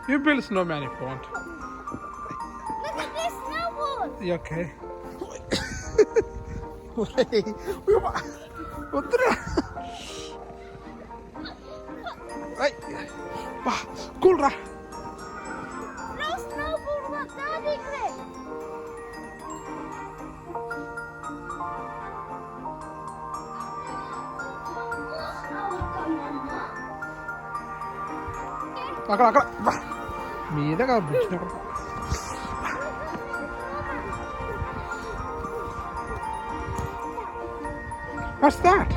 You build a snowman if you want. Look at this snowball. You okay? Udra. Ay. Wah, cool ra. No snowball var där inne. Akala. Wah. Mida ka bujna. What's that?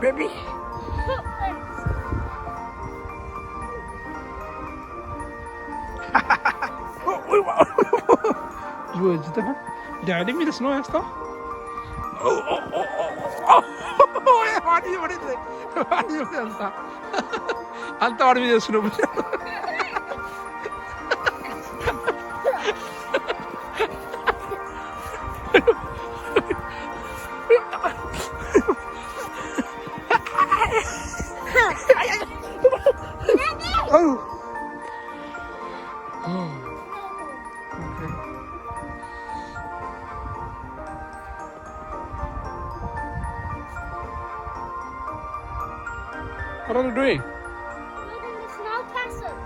Baby. وجدها دعلي من السنو يا اسطى واحد يا اسطى انت واحد من السنو What are you doing? Building the snow castle.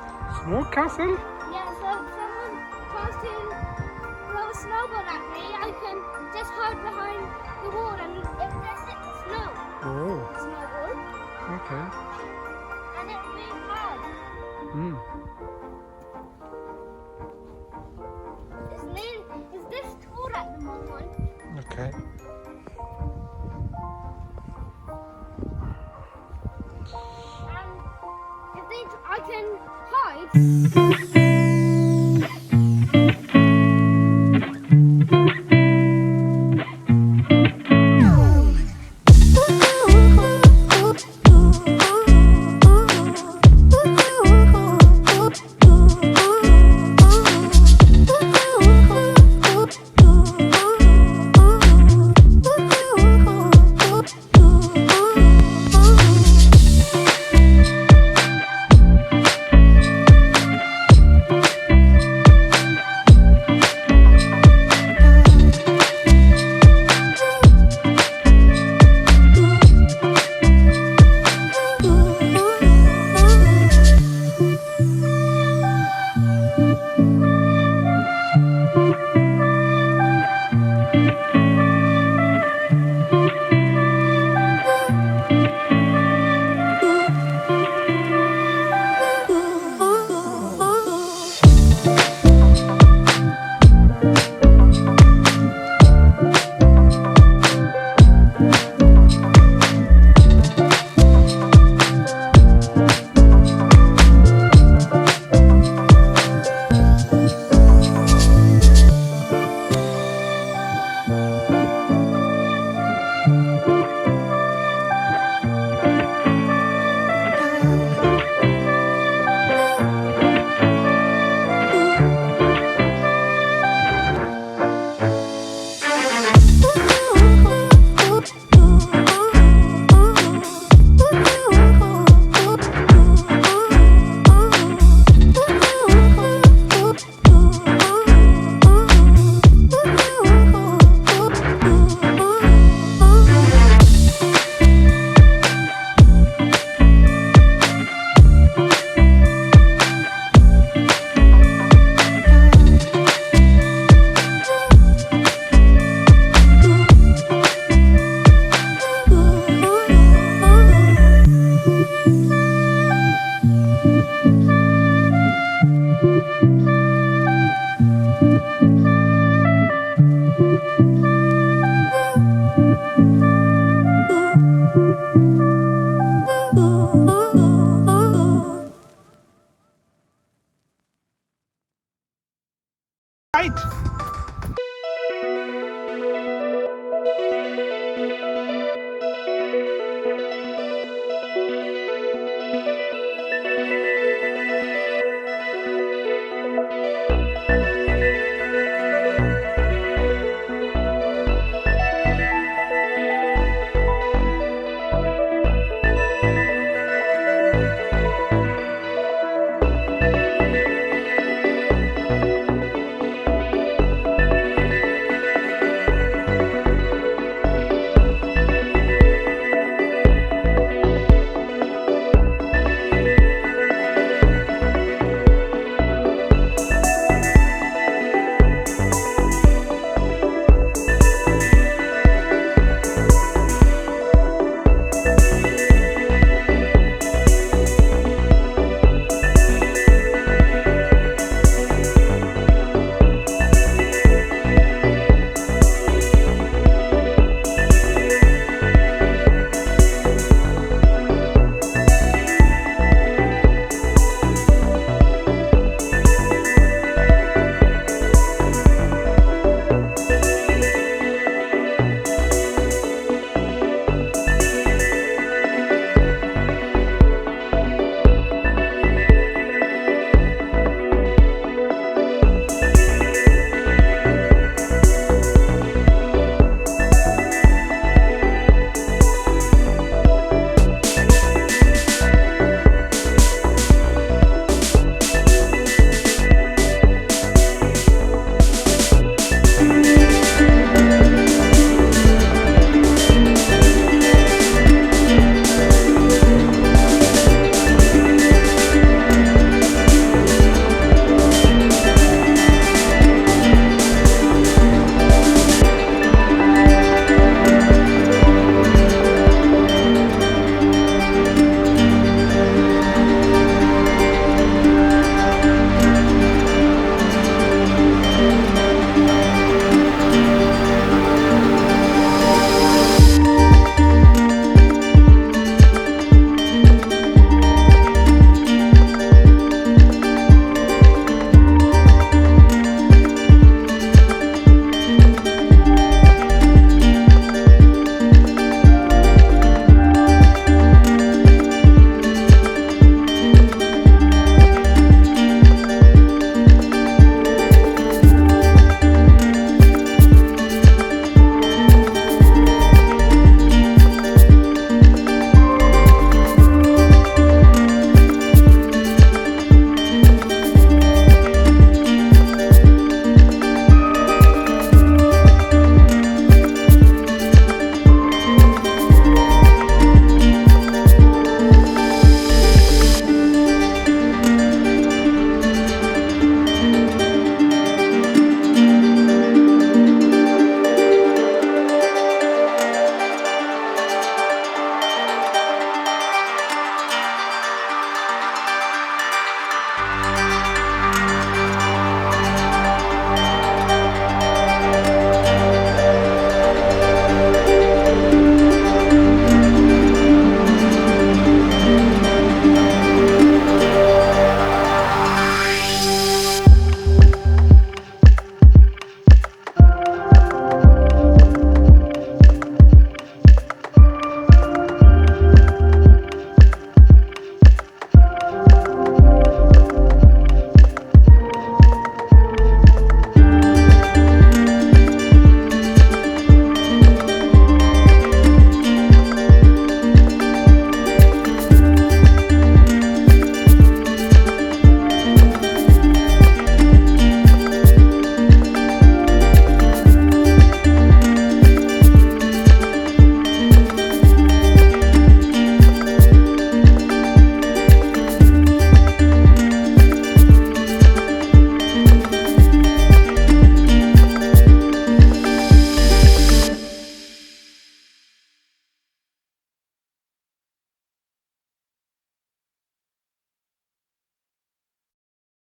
Snow castle? Yeah, so if someone tries to throw a snowball at me, I can just hide behind the wall and it just hit the snow. Oh, Snowball. okay. And it'll be hard. Mm. It's this tall at the moment. Okay. And if they, I can hide.